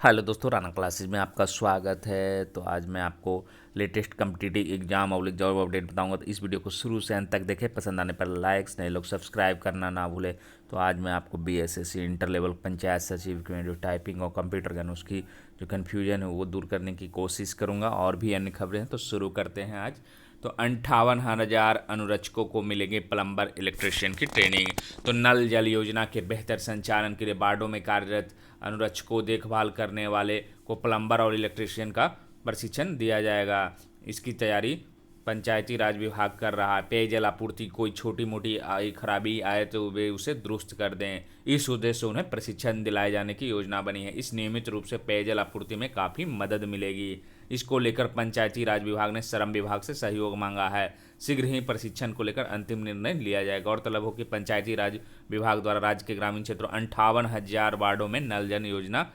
Hello दोस्तों, Rana classes में आपका स्वागत है। तो आज मैं आपको लेटेस्ट कम्पिटिटिव एग्जाम और जॉब अपडेट बताऊंगा। तो इस वीडियो को शुरू से अंत तक देखें, पसंद आने पर लाइक्स, नए लोग सब्सक्राइब करना ना भूलें। तो आज मैं आपको बीएसएससी इंटर लेवल पंचायत सचिव में जो टाइपिंग और कंप्यूटर ज्ञान उसकी जो कन्फ्यूजन है वो दूर करने की कोशिश करूँगा। और भी अन्य खबरें हैं, तो शुरू करते हैं आज। तो 58,000 अनुरक्षकों को मिलेंगे प्लम्बर इलेक्ट्रिशियन की ट्रेनिंग। तो नल जल योजना के बेहतर संचालन के लिए वार्डों में कार्यरत अनुरक्षकों देखभाल करने वाले को प्लम्बर और इलेक्ट्रिशियन का प्रशिक्षण दिया जाएगा। इसकी तैयारी पंचायती राज विभाग कर रहा है। पेयजल आपूर्ति कोई छोटी मोटी खराबी आए तो वे उसे दुरुस्त कर दें, इस उद्देश्य से उन्हें प्रशिक्षण दिलाए जाने की योजना बनी है। इस नियमित रूप से पेयजल आपूर्ति में काफ़ी मदद मिलेगी। इसको लेकर पंचायती राज विभाग ने श्रम विभाग से सहयोग मांगा है। शीघ्र ही प्रशिक्षण को लेकर अंतिम निर्णय लिया जाएगा। गौरतलब हो कि पंचायती राज विभाग द्वारा राज्य के ग्रामीण क्षेत्रों 58,000 वार्डों में नल जल योजना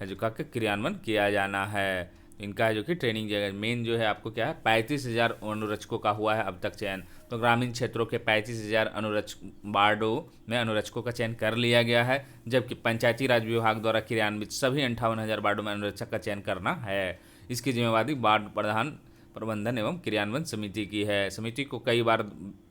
है जो का क्रियान्वयन किया जाना है। इनका है जो कि ट्रेनिंग जगह मेन जो है आपको क्या है, 35,000 अनुरक्षकों का हुआ है अब तक चयन। तो ग्रामीण क्षेत्रों के 35,000 अनुरक्षक वार्डों में अनुरक्षकों का चयन कर लिया गया है, जबकि पंचायती राज विभाग द्वारा क्रियान्वित सभी 58,000 वार्डों में अनुरक्षक का चयन करना है। इसकी जिम्मेवारी वार्ड प्रधान प्रबंधन एवं क्रियान्वयन समिति की है। समिति को कई बार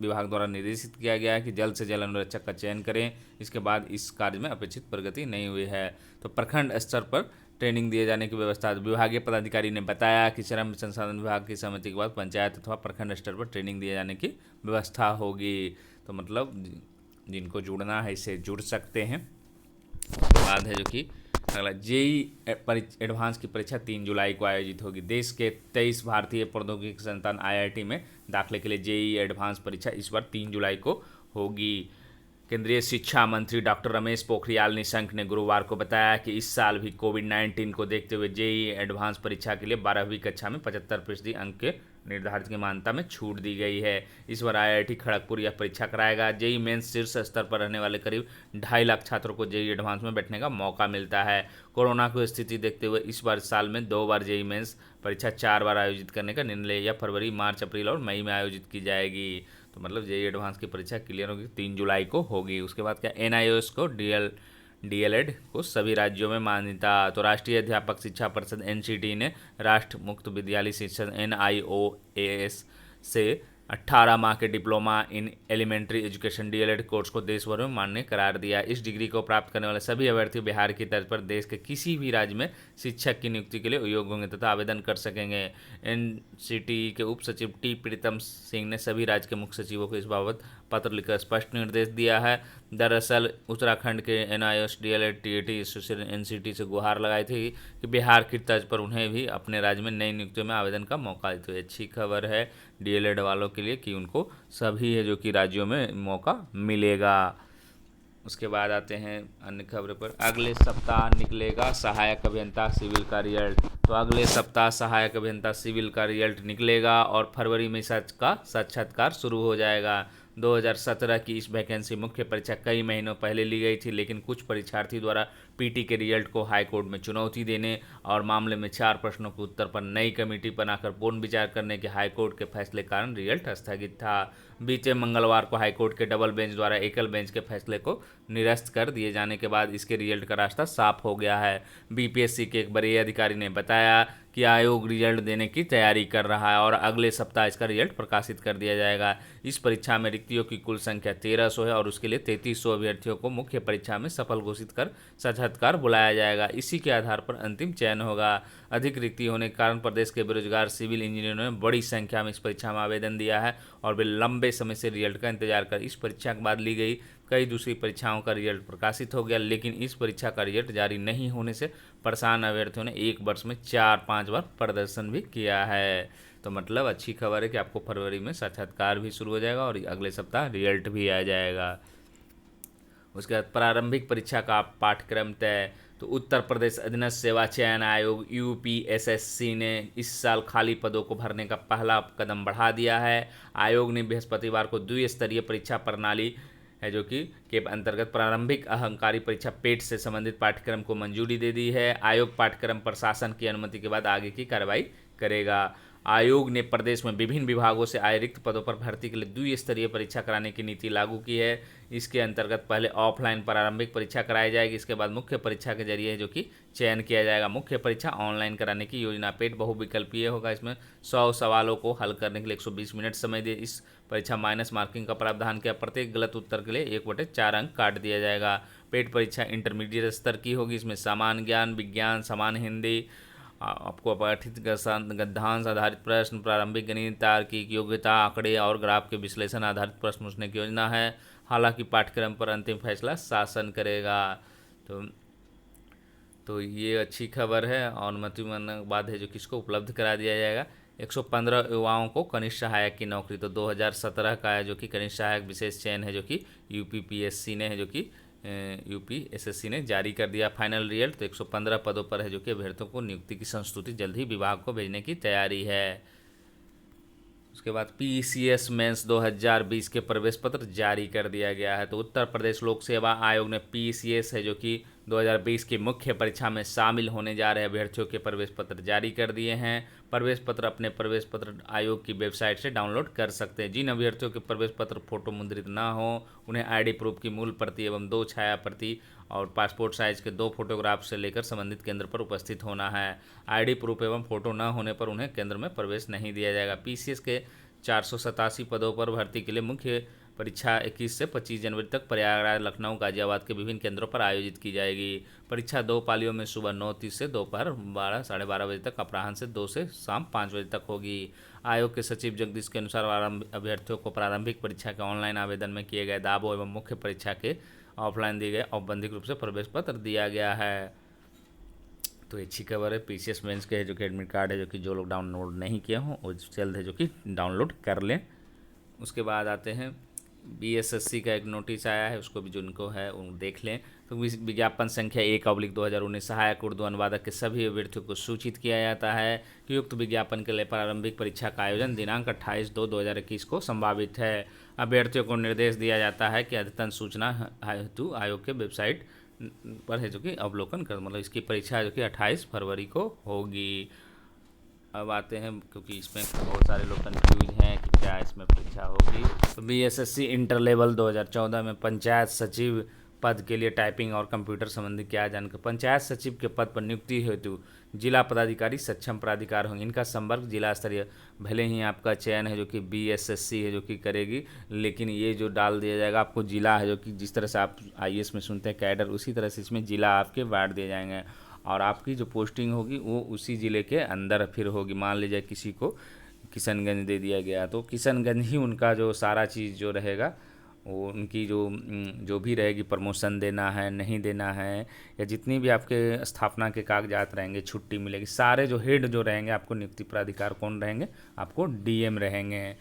विभाग द्वारा निर्देशित किया गया है कि जल्द से जल्द अनुरक्षक का चयन करें। इसके बाद इस कार्य में अपेक्षित प्रगति नहीं हुई है। तो प्रखंड स्तर पर ट्रेनिंग दिए जाने की व्यवस्था। विभागीय पदाधिकारी ने बताया कि श्रम संसाधन विभाग की सहमति के बाद पंचायत अथवा प्रखंड स्तर पर ट्रेनिंग दिए जाने की व्यवस्था होगी। तो मतलब जिनको जुड़ना है इससे जुड़ सकते हैं। बाद है जो कि अगला जेई एडवांस की परीक्षा 3 जुलाई को आयोजित होगी। देश के 23 भारतीय प्रौद्योगिकी संस्थान आईआईटी में दाखिले के लिए जेई एडवांस परीक्षा इस बार 3 जुलाई को होगी। केंद्रीय शिक्षा मंत्री डॉक्टर रमेश पोखरियाल निशंक ने गुरुवार को बताया कि इस साल भी कोविड-19 को देखते हुए जेई एडवांस परीक्षा के लिए 12वीं कक्षा में 75% अंक के निर्धारित की मान्यता में छूट दी गई है। इस बार आईआईटी खड़गपुर यह परीक्षा कराएगा। जेई मेंस शीर्ष स्तर पर रहने वाले करीब 2.5 लाख छात्रों को जेई एडवांस में बैठने का मौका मिलता है। कोरोना की स्थिति देखते हुए इस बार साल में 2 बार जेई मेंस परीक्षा 4 बार आयोजित करने का निर्णय लिया। फरवरी, मार्च, अप्रैल और मई में आयोजित की जाएगी। तो मतलब जेई एडवांस की परीक्षा क्लियर होगी, 3 जुलाई को होगी। उसके बाद क्या, एनआईओएस को डीएलएड को सभी राज्यों में मान्यता। तो राष्ट्रीय अध्यापक शिक्षा परिषद एनसीटी ने राष्ट्र मुक्त विद्यालय शिक्षण एनआईओएस से 18 माह के diploma in elementary education DElEd course को देश भर में मान्य करार दिया। इस डिग्री को प्राप्त करने वाले सभी अभ्यर्थी बिहार की तर्ज पर देश के किसी भी राज्य में शिक्षक की नियुक्ति के लिए योग्य होंगे तथा आवेदन कर सकेंगे। एनसीटी के उप सचिव टी प्रीतम सिंह ने सभी राज्य के मुख्य सचिवों को इस बाबत पत्र लिखकर स्पष्ट निर्देश दिया है। दरअसल उत्तराखंड के NIOS DElEd TAT association NCT से गुहार लगाई थी कि बिहार की तर्ज पर उन्हें भी अपने राज्य में नई नियुक्तियों में आवेदन का मौका दे। तो अच्छी खबर है डीएलएड वालों के लिए कि उनको सभी है जो कि राज्यों में मौका मिलेगा। उसके बाद आते हैं अन्य खबर पर। अगले सप्ताह निकलेगा सहायक अभियंता सिविल का रिजल्ट। तो अगले सप्ताह सहायक अभियंता सिविल का रिजल्ट निकलेगा और फरवरी में इसका साक्षात्कार शुरू हो जाएगा। 2017 की इस वैकेंसी मुख्य परीक्षा कई महीनों पहले ली गई थी, लेकिन कुछ परीक्षार्थी द्वारा पीटी के रिजल्ट को हाईकोर्ट में चुनौती देने और मामले में 4 प्रश्नों के उत्तर पर नई कमेटी बनाकर पुनर्विचार करने के हाईकोर्ट के फैसले कारण रिजल्ट स्थगित था। बीते मंगलवार को हाईकोर्ट के डबल बेंच द्वारा एकल बेंच के फैसले को निरस्त कर दिए जाने के बाद इसके रिजल्ट का रास्ता साफ हो गया है। बीपीएससी के एक वरीय अधिकारी ने बताया कि आयोग रिजल्ट देने की तैयारी कर रहा है और अगले सप्ताह इसका रिजल्ट प्रकाशित कर दिया जाएगा। इस परीक्षा में रिक्तियों की कुल संख्या 1300 है और उसके लिए 3300 अभ्यर्थियों को मुख्य परीक्षा में सफल घोषित कर साक्षात्कार बुलाया जाएगा। इसी के आधार पर अंतिम चयन होगा। अधिक रिक्ति होने के कारण प्रदेश के बेरोजगार सिविल इंजीनियरों ने बड़ी संख्या में इस परीक्षा में आवेदन दिया है और वे लंबे समय से रिजल्ट का इंतजार कर इस परीक्षा के बाद ली गई कई दूसरी परीक्षाओं का रिजल्ट प्रकाशित हो गया, लेकिन इस परीक्षा का रिजल्ट जारी नहीं होने से परेशान अभ्यर्थियों ने एक वर्ष में 4-5 बार प्रदर्शन भी किया है। तो मतलब अच्छी खबर है कि आपको फरवरी में साक्षात्कार भी शुरू हो जाएगा और अगले सप्ताह रिजल्ट भी आ जाएगा। उसके बाद प्रारंभिक परीक्षा का पाठ्यक्रम तय। तो उत्तर प्रदेश अधीनस्थ सेवा चयन आयोग यूपीएसएससी ने इस साल खाली पदों को भरने का पहला कदम बढ़ा दिया है। आयोग ने बृहस्पतिवार को द्विस्तरीय परीक्षा प्रणाली है जो कि के अंतर्गत प्रारंभिक अहंकारी परीक्षा पेट से संबंधित पाठ्यक्रम को मंजूरी दे दी है। आयोग पाठ्यक्रम प्रशासन की अनुमति के बाद आगे की कार्रवाई करेगा। आयोग ने प्रदेश में विभिन्न विभागों से आए रिक्त पदों पर भर्ती के लिए द्विस्तरीय परीक्षा कराने की नीति लागू की है। इसके अंतर्गत पहले ऑफलाइन प्रारंभिक परीक्षा कराई जाएगी, इसके बाद मुख्य परीक्षा के जरिए जो कि चयन किया जाएगा। मुख्य परीक्षा ऑनलाइन कराने की योजना। पेट बहुविकल्पीय होगा, इसमें 100 सवालों को हल करने के लिए 120 मिनट समय दिए। इस परीक्षा माइनस मार्किंग का प्रावधान किया, प्रत्येक गलत उत्तर के लिए 1/4 अंक काट दिया जाएगा। पेट परीक्षा इंटरमीडिएट स्तर की होगी, इसमें सामान्य ज्ञान, विज्ञान, सामान्य हिंदी, आपको अपठित गद्यांश आधारित प्रश्न, प्रारंभिक गणित, तार्किक योग्यता, आंकड़े और ग्राफ के विश्लेषण आधारित प्रश्न पूछने की योजना है। हालांकि पाठ्यक्रम पर अंतिम फैसला शासन करेगा। तो ये अच्छी खबर है। और अनुमति मिलने के बाद है जो किसको उपलब्ध करा दिया जाएगा, 115 युवाओं को कनिष्ठ सहायक की नौकरी। तो 2017 का है जो कि कनिष्ठ सहायक विशेष चयन है जो कि यूपीपीएससी ने है जो कि यूपीएसएससी ने जारी कर दिया फाइनल रिजल्ट। तो 115 पदों पर है जो कि अभ्यर्थियों को नियुक्ति की संस्तुति जल्द ही विभाग को भेजने की तैयारी है। उसके बाद पीसीएस मेंस 2020 के प्रवेश पत्र जारी कर दिया गया है। तो उत्तर प्रदेश लोक सेवा आयोग ने पीसीएस है जो कि 2020 की मुख्य परीक्षा में शामिल होने जा रहे अभ्यर्थियों के प्रवेश पत्र जारी कर दिए हैं। प्रवेश पत्र अपने प्रवेश पत्र आयोग की वेबसाइट से डाउनलोड कर सकते हैं। जिन अभ्यर्थियों के प्रवेश पत्र फोटो मुद्रित ना हो उन्हें आईडी प्रूफ की मूल प्रति एवं 2 छाया प्रति और पासपोर्ट साइज के 2 फोटोग्राफ से लेकर संबंधित केंद्र पर उपस्थित होना है। आईडी प्रूफ एवं फोटो न होने पर उन्हें केंद्र में प्रवेश नहीं दिया जाएगा। पीसीएस के 487 पदों पर भर्ती के लिए मुख्य परीक्षा 21 से 25 जनवरी तक प्रयागराज, लखनऊ, गाजियाबाद के विभिन्न केंद्रों पर आयोजित की जाएगी। परीक्षा 2 पालियों में सुबह 9:30 से दोपहर 12 साढ़े 12 बजे तक, अपराह्न से 2 से शाम 5 बजे तक होगी। आयोग के सचिव जगदीश के अनुसार अभ्यर्थियों को प्रारंभिक परीक्षा के ऑनलाइन आवेदन में किए गए दावों एवं मुख्य परीक्षा के ऑफलाइन दिए गए औपबंधिक रूप से प्रवेश पत्र दिया गया है। तो अच्छी खबर है। पीसीएस मेंस के जो कि एडमिट कार्ड है जो कि जो लोग डाउनलोड नहीं किए हों वो जल्द है जो कि डाउनलोड कर लें। उसके बाद आते हैं बीएसएससी का एक नोटिस आया है, उसको भी जिनको है वो देख लें। तो विज्ञापन संख्या 1/2019 सहायक उर्दू अनुवादक के सभी अभ्यर्थियों को सूचित किया जाता है कि उक्त विज्ञापन के लिए प्रारंभिक परीक्षा का आयोजन दिनांक 28/2/2021 को संभावित है। अभ्यर्थियों को निर्देश दिया जाता है कि अद्यतन सूचना हेतु आयोग के वेबसाइट पर है जो कि अवलोकन कर, मतलब इसकी परीक्षा जो कि 28 फरवरी को होगी। अब आते हैं, क्योंकि इसमें बहुत सारे लोग कंफ्यूज हैं कि क्या इसमें परीक्षा होगी। तो बीएसएससी इंटर लेवल 2014 में पंचायत सचिव पद के लिए टाइपिंग और कंप्यूटर संबंधी क्या जानकारी। पंचायत सचिव के पद पर नियुक्ति हेतु जिला पदाधिकारी सक्षम प्राधिकार होंगे। इनका संपर्क जिला स्तरीय, भले ही आपका चयन है जो कि बीएसएससी है जो कि करेगी, लेकिन ये जो डाल दिया जाएगा आपको जिला है जो कि जिस तरह से आप आईएएस में सुनते हैं कैडर, उसी तरह से इसमें जिला आपके बांट दिए जाएंगे और आपकी जो पोस्टिंग होगी वो उसी ज़िले के अंदर फिर होगी। मान लीजिए किसी को किशनगंज दे दिया गया तो किशनगंज ही उनका जो सारा चीज़ जो रहेगा वो उनकी जो भी रहेगी, प्रमोशन देना है नहीं देना है या जितनी भी आपके स्थापना के कागजात रहेंगे, छुट्टी मिलेगी, सारे जो हेड जो रहेंगे आपको नियुक्ति प्राधिकार कौन रहेंगे, आपको डीएम रहेंगे।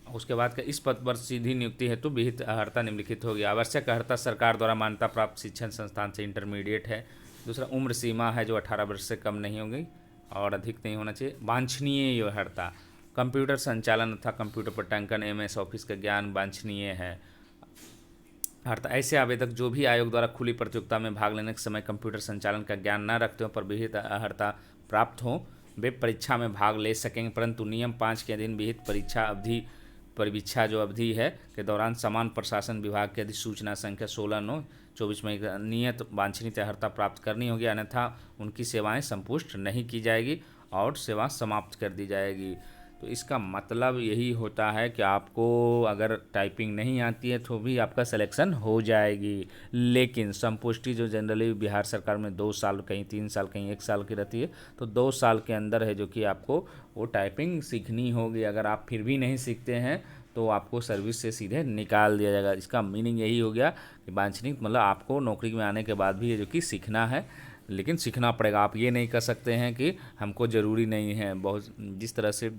उसके बाद का इस पद पर सीधी नियुक्ति हेतु विहित अर्हता निम्नलिखित होगी। आवश्यक अर्हता सरकार द्वारा मान्यता प्राप्त शिक्षण संस्थान से इंटरमीडिएट है। दूसरा, उम्र सीमा है जो 18 वर्ष से कम नहीं होगी और अधिक नहीं होना चाहिए। वांछनीय अर्हता, कंप्यूटर संचालन तथा कंप्यूटर पर टंकन एमएस ऑफिस का ज्ञान वांछनीय है। अर्थात ऐसे आवेदक जो भी आयोग द्वारा खुली प्रतियोगिता में भाग लेने के समय कंप्यूटर संचालन का ज्ञान न रखते हो पर विहित अर्हता प्राप्त हो, वे परीक्षा में भाग ले सकेंगे, परंतु नियम 5 के अधीन विहित परीक्षा जो अवधि है के दौरान समान प्रशासन विभाग की अधिसूचना संख्या 16/9/24 में नियत वांछनीय अर्हता प्राप्त करनी होगी, अन्यथा उनकी सेवाएं संपुष्ट नहीं की जाएगी और सेवा समाप्त कर दी जाएगी। तो इसका मतलब यही होता है कि आपको अगर टाइपिंग नहीं आती है तो भी आपका सिलेक्शन हो जाएगी, लेकिन संपुष्टि जो जनरली बिहार सरकार में 2 साल, कहीं 3 साल, कहीं 1 साल की रहती है, तो 2 साल के अंदर है जो कि आपको वो टाइपिंग सीखनी होगी। अगर आप फिर भी नहीं सीखते हैं तो आपको सर्विस से सीधे निकाल दिया जाएगा। इसका मीनिंग यही हो गया कि वांछनीय मतलब आपको नौकरी में आने के बाद भी है जो कि सीखना है, लेकिन सीखना पड़ेगा। आप ये नहीं कर सकते हैं कि हमको ज़रूरी नहीं है। बहुत जिस तरह से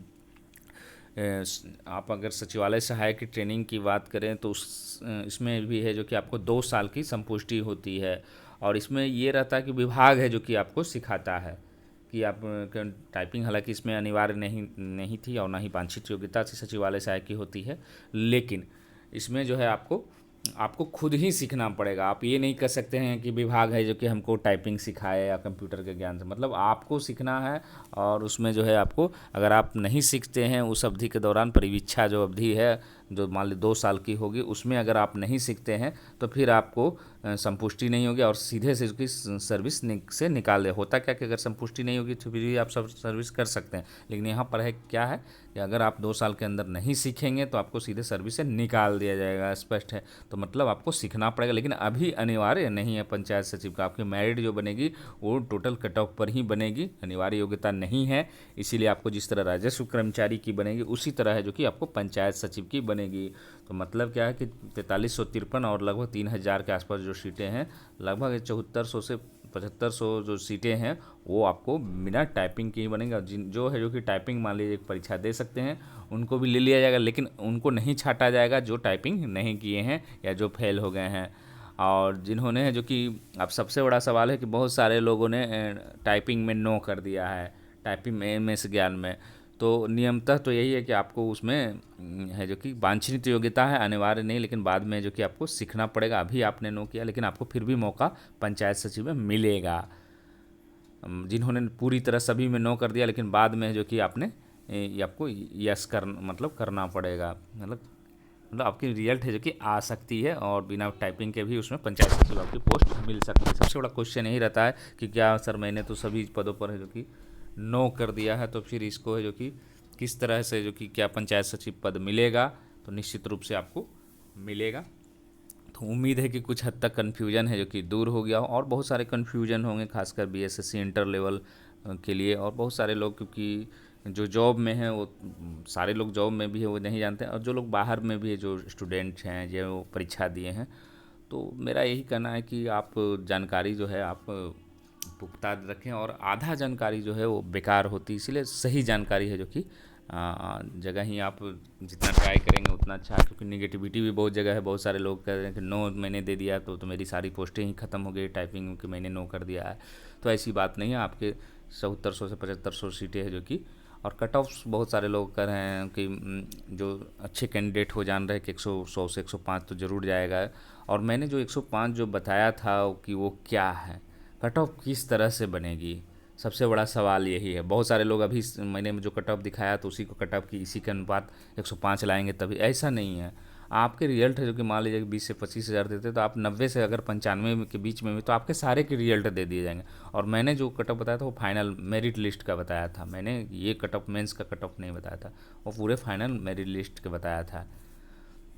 आप अगर सचिवालय सहायक की ट्रेनिंग की बात करें तो इसमें भी है जो कि आपको 2 साल की संपुष्टि होती है और इसमें ये रहता है कि विभाग है जो कि आपको सिखाता है कि आप टाइपिंग, हालांकि इसमें अनिवार्य नहीं थी और ना ही वांछित योग्यता से सचिवालय सहायक की होती है, लेकिन इसमें जो है आपको खुद ही सीखना पड़ेगा। आप ये नहीं कर सकते हैं कि विभाग है जो कि हमको टाइपिंग सिखाए या कंप्यूटर के ज्ञान से, मतलब आपको सीखना है। और उसमें जो है आपको, अगर आप नहीं सीखते हैं उस अवधि के दौरान, परीक्षा जो अवधि है जो मान ली 2 साल की होगी, उसमें अगर आप नहीं सीखते हैं तो फिर आपको संपुष्टि नहीं होगी और सीधे से उसकी सर्विस से निकाल दे। होता क्या कि अगर संपुष्टि नहीं होगी तो फिर भी आप सब सर्विस कर सकते हैं, लेकिन यहाँ पर है क्या है कि अगर आप 2 साल के अंदर नहीं सीखेंगे तो आपको सीधे सर्विस से निकाल दिया जाएगा। स्पष्ट है? तो मतलब आपको सीखना पड़ेगा, लेकिन अभी अनिवार्य नहीं है पंचायत सचिव का। आपकी मेरिट जो बनेगी वो टोटल कट ऑफ पर ही बनेगी, अनिवार्य योग्यता नहीं है। इसीलिए आपको जिस तरह राजस्व कर्मचारी की बनेगी उसी तरह है जो कि आपको पंचायत सचिव की बनेगी। तो मतलब क्या है कि 4353 और लगभग 3000 के आसपास जो सीटें हैं, लगभग 7400 से 7500 जो सीटें हैं वो आपको बिना टाइपिंग के ही बनेगा। जिन जो है जो कि टाइपिंग मान लीजिए परीक्षा दे सकते हैं उनको भी ले लिया जाएगा, लेकिन उनको नहीं छांटा जाएगा जो टाइपिंग नहीं किए हैं या जो फेल हो गए हैं। और जिन्होंने जो कि अब सबसे बड़ा सवाल है कि बहुत सारे लोगों ने टाइपिंग में नो कर दिया है, टाइपिंग में MS ज्ञान में। तो नियमतः तो यही है कि आपको उसमें है जो कि वांछनीय योग्यता है, अनिवार्य नहीं, लेकिन बाद में जो कि आपको सीखना पड़ेगा। अभी आपने नो किया लेकिन आपको फिर भी मौका पंचायत सचिव में मिलेगा। जिन्होंने पूरी तरह सभी में नो कर दिया लेकिन बाद में जो कि आपने ये आपको यस मतलब करना पड़ेगा। मतलब आपकी रिजल्ट है जो कि आ सकती है और बिना टाइपिंग के भी उसमें पंचायत सचिव आपकी पोस्ट मिल सकती है। सबसे बड़ा क्वेश्चन यही रहता है कि क्या सर मैंने तो सभी पदों पर है जो कि नो कर दिया है, तो फिर इसको है जो कि किस तरह से जो कि क्या पंचायत सचिव पद मिलेगा? तो निश्चित रूप से आपको मिलेगा। तो उम्मीद है कि कुछ हद तक कन्फ्यूजन है जो कि दूर हो गया हो, और बहुत सारे कन्फ्यूजन होंगे खासकर BSSC इंटर लेवल के लिए। और बहुत सारे लोग क्योंकि जो जॉब में हैं वो सारे लोग जॉब में भी है वो नहीं जानते हैं, और जो लोग बाहर में भी है जो स्टूडेंट हैं जो परीक्षा दिए हैं, तो मेरा यही कहना है कि आप जानकारी जो है आप पुख्ता रखें, और आधा जानकारी जो है वो बेकार होती है। इसीलिए सही जानकारी है जो कि जगह ही आप जितना ट्राई करेंगे उतना अच्छा है। क्योंकि निगेटिविटी भी बहुत जगह है, बहुत सारे लोग कह रहे हैं कि नो मैंने दे दिया तो मेरी सारी पोस्टें ही ख़त्म हो गई टाइपिंग कि मैंने नो कर दिया है। तो ऐसी बात नहीं है। आपके 7400 से 7500 सीटें हैं जो कि, और कट ऑफ बहुत सारे लोग कह रहे हैं कि जो अच्छे कैंडिडेट हो जान रहे हैं कि 100 से 105 तो ज़रूर जाएगा। और मैंने जो 105 जो बताया था कि वो क्या है, कट ऑफ किस तरह से बनेगी, सबसे बड़ा सवाल यही है। बहुत सारे लोग अभी मैंने जो कट ऑफ दिखाया तो उसी को कट ऑफ की इसी के अनुपात 105 लाएंगे, तभी ऐसा नहीं है। आपके रिजल्ट है जो कि मान लीजिए 20 से 25 हज़ार देते तो आप 90 से अगर 95 के बीच में भी तो आपके सारे के रिजल्ट दे दिए जाएंगे। और मैंने जो कट ऑफ बताया था वो फाइनल मेरिट लिस्ट का बताया था, मैंने ये कट ऑफ मेंस का कट ऑफ नहीं बताया था, वो पूरे फाइनल मेरिट लिस्ट का बताया था।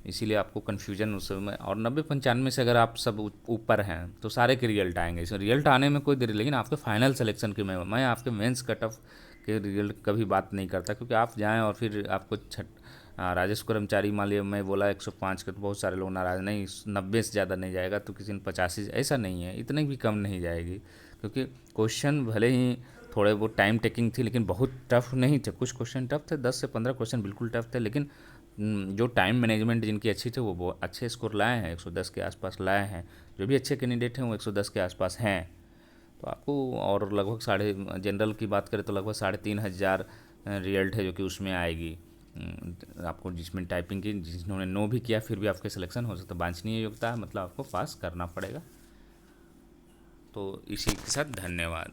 इसीलिए आपको कन्फ्यूजन उस समय, और 90-95 से अगर आप सब ऊपर हैं तो सारे के रिजल्ट आएंगे। इसमें रिजल्ट आने में कोई देरी, लेकिन आपके फाइनल सिलेक्शन के मैं आपके मेंस कट ऑफ के रिजल्ट कभी बात नहीं करता, क्योंकि आप जाएं और फिर आपको राजस्व कर्मचारी मान लिया मैं बोला 105 के, तो बहुत सारे लोग नाराज़, नहीं 90 से ज़्यादा नहीं जाएगा, तो किसी ने 85, ऐसा नहीं है, इतने भी कम नहीं जाएगी। क्योंकि क्वेश्चन भले ही थोड़े बहुत टाइम टेकिंग थी लेकिन बहुत टफ नहीं थे। कुछ क्वेश्चन टफ थे, 10 से 15 क्वेश्चन बिल्कुल टफ थे, लेकिन जो टाइम मैनेजमेंट जिनकी अच्छी थे वो बहुत अच्छे स्कोर लाए हैं, 110 के आसपास लाए हैं। जो भी अच्छे कैंडिडेट हैं वो 110 के आसपास हैं। तो आपको, और लगभग जनरल की बात करें तो लगभग 3500 रिजल्ट है जो कि उसमें आएगी आपको, जिसमें टाइपिंग की जिन्होंने नो भी किया फिर भी आपके सिलेक्शन हो सकता है। वांछनीय योग्यता है, मतलब आपको पास करना पड़ेगा। तो इसी के साथ धन्यवाद।